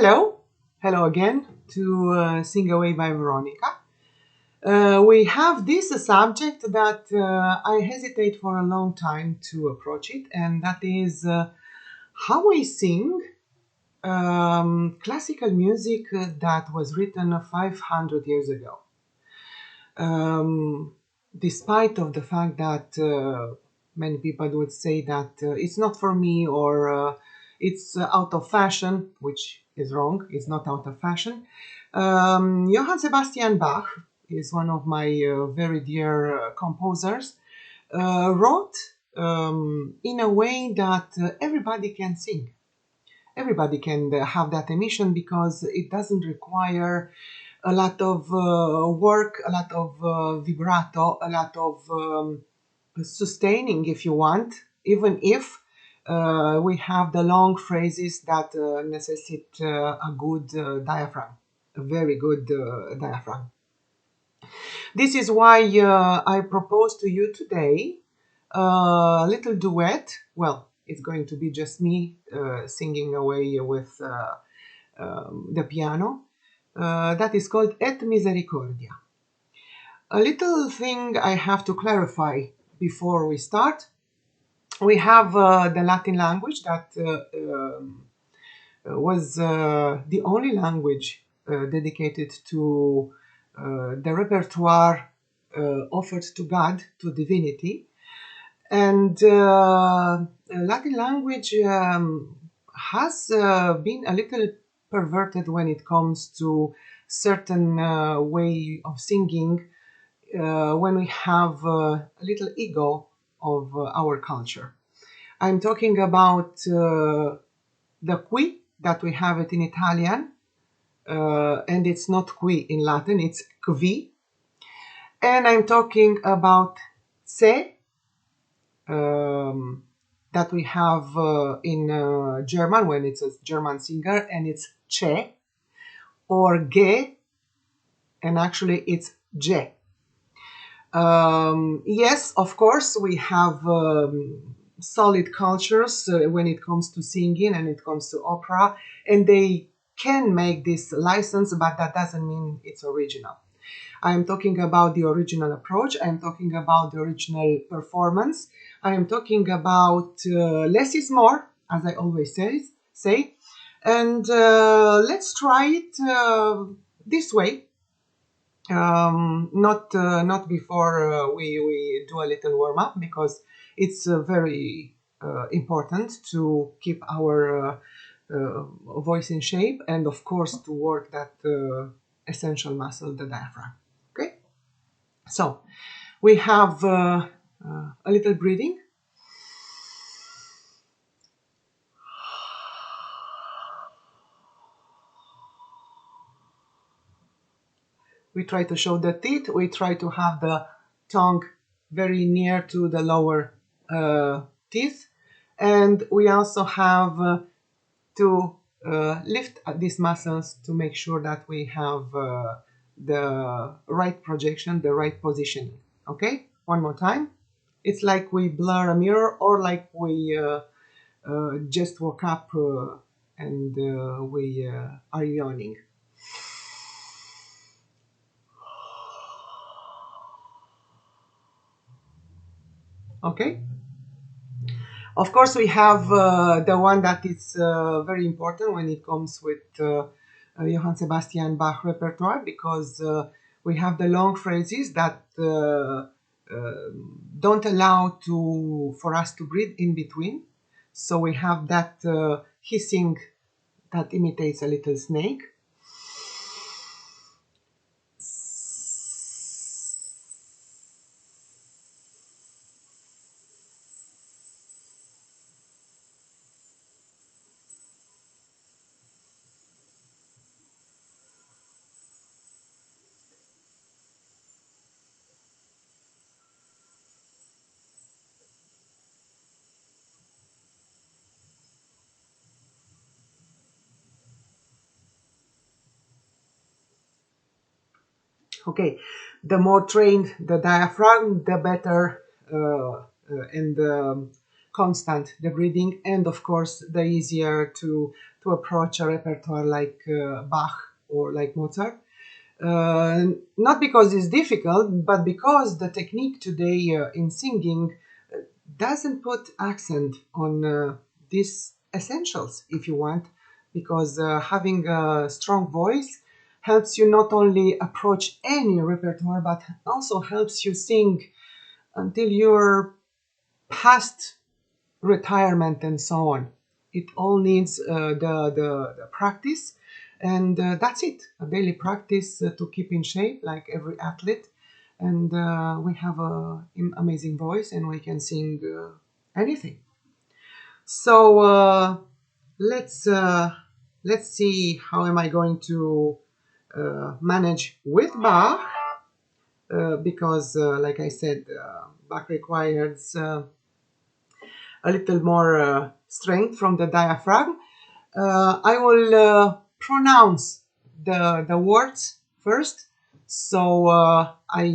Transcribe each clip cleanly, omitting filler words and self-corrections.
Hello, hello again to Sing Away by Veronica. We have this subject that I hesitate for a long time to approach it, and that is how we sing classical music that was written 500 years ago. Despite of the fact that many people would say that it's not for me or it's out of fashion, which is wrong. It's not out of fashion. Johann Sebastian Bach is one of my very dear composers. Wrote in a way that everybody can sing. Everybody can have that emission because it doesn't require a lot of work, a lot of vibrato, a lot of sustaining, if you want, even if we have the long phrases that necessitate a good diaphragm, a very good diaphragm. This is why I propose to you today a little duet. Well, it's going to be just me singing away with the piano. That is called Et Misericordia. A little thing I have to clarify before we start. We have the Latin language that was the only language dedicated to the repertoire offered to God, to divinity. And Latin language has been a little perverted when it comes to certain way of singing when we have a little ego of our culture. I'm talking about the qui that we have it in Italian, and it's not qui in Latin, it's qui. And I'm talking about se, that we have in German when it's a German singer, and it's che, or ge, and actually it's je. Yes, of course, we have solid cultures when it comes to singing and it comes to opera, and they can make this license, but that doesn't mean it's original. I am talking about the original approach. I am talking about the original performance. I am talking about less is more, as I always say. And let's try it this way. Not before we do a little warm up, because it's very important to keep our voice in shape, and of course to work that essential muscle, the diaphragm. Okay, so we have a little breathing. We try to show the teeth. We try to have the tongue very near to the lower teeth. And we also have to lift these muscles to make sure that we have the right projection, the right positioning. Okay, one more time. It's like we blur a mirror, or like we just woke up and we are yawning. Okay. Of course, we have the one that is very important when it comes with Johann Sebastian Bach repertoire, because we have the long phrases that don't allow for us to breathe in between. So we have that hissing that imitates a little snake. Okay, the more trained the diaphragm, the better and constant the breathing, and of course the easier to approach a repertoire like Bach or like Mozart. Not because it's difficult, but because the technique today in singing doesn't put accent on these essentials, if you want, because having a strong voice helps you not only approach any repertoire, but also helps you sing until you're past retirement and so on. It all needs the practice, and that's it. A daily practice to keep in shape, like every athlete. And we have an amazing voice, and we can sing anything. So let's see how am I going to manage with Bach, because, like I said, Bach requires a little more strength from the diaphragm. I will pronounce the words first, so I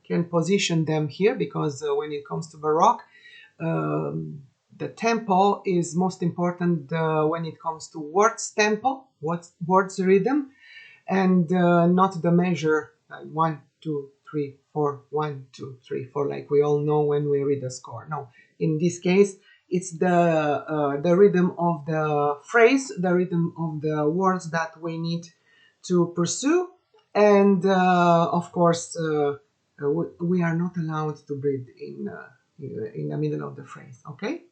can position them here, because when it comes to Baroque, the tempo is most important when it comes to words tempo, words rhythm, and not the measure like 1, 2, 3, 4, 1, 2, 3, 4, like we all know when we read a score. No, in this case, it's the rhythm of the phrase, the rhythm of the words that we need to pursue, and of course, we are not allowed to breathe in the middle of the phrase. Okay.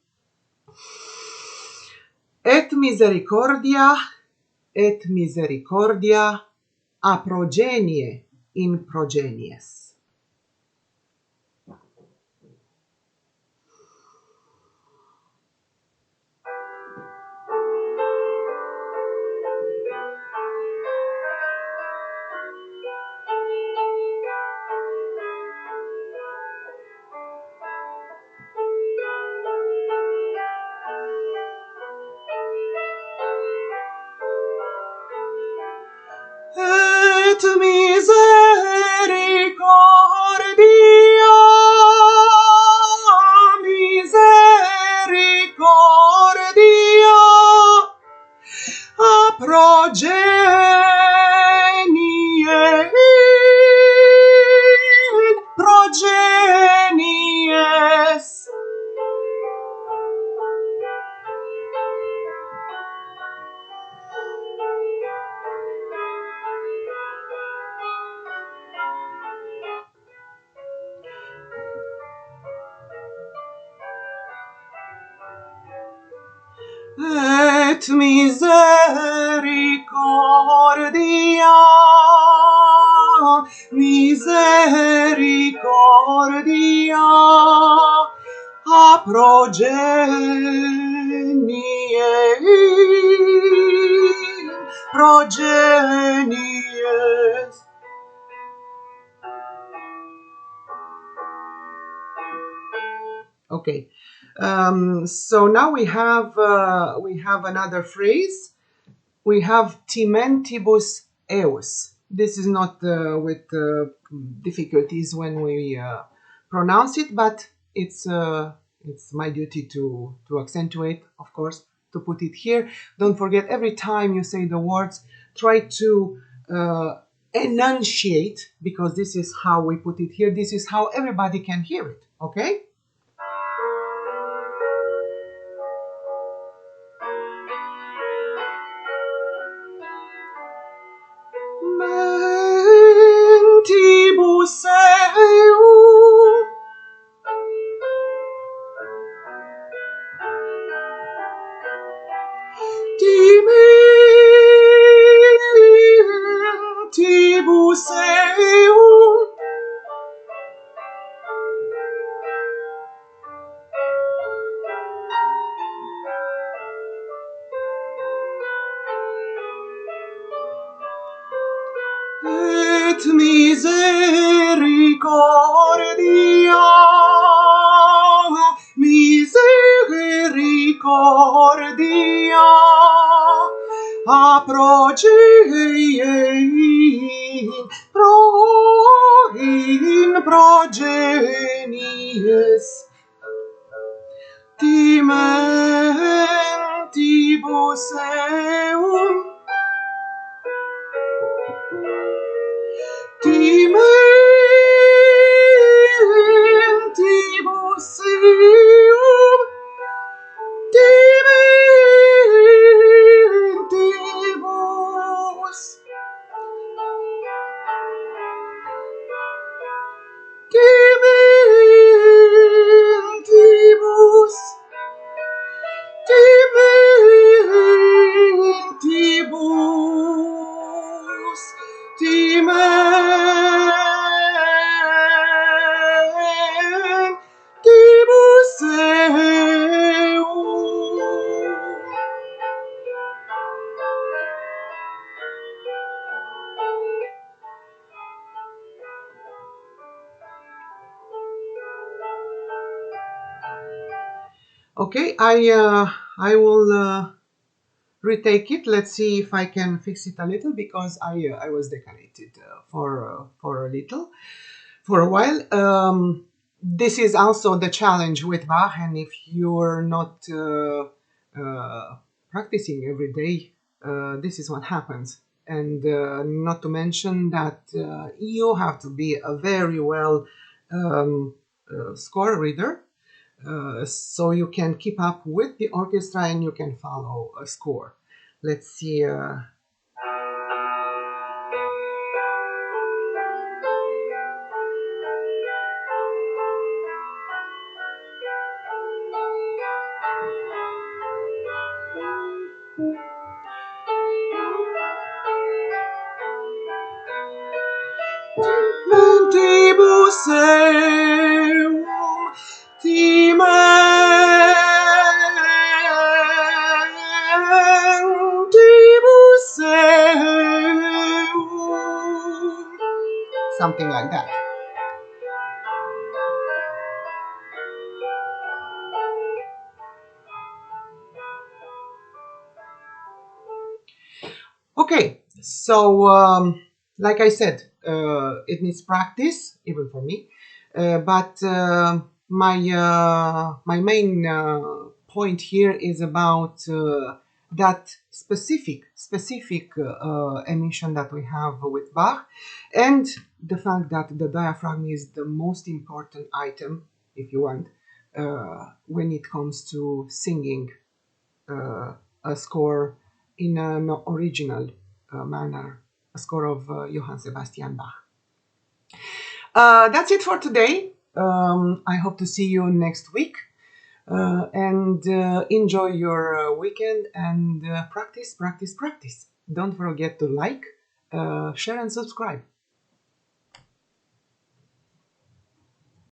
Et misericordia a progenie in progenies. Et misericordia a progenie in progenies. Et misericordia a progenie in progenies. Okay, so now we have another phrase. We have timentibus eus. This is not with difficulties when we pronounce it, but it's my duty to accentuate, of course, to put it here. Don't forget, every time you say the words, try to enunciate, because this is how we put it here. This is how everybody can hear it. Okay. Mentibus eum. Dimentibus eum. Et misericordia a in progenies. Timentibus eum, Timentibus eum, Timentibus, Timentibus, Timentibus, Timentibus eum. Okay, I will retake it. Let's see if I can fix it a little because I was decorated for a little for a while. This is also the challenge with Bach, and if you're not practicing every day, this is what happens. And not to mention that you have to be a very well score reader, so you can keep up with the orchestra and you can follow a score. Let's see. Mentibus eum, timentibus eum. Something like that. Okay, so like I said, it needs practice, even for me. But my main point here is about that specific emission that we have with Bach, and the fact that the diaphragm is the most important item, if you want, when it comes to singing a score in an original manner, a score of Johann Sebastian Bach. That's it for today. I hope to see you next week and enjoy your weekend and practice. Don't forget to like, share, and subscribe.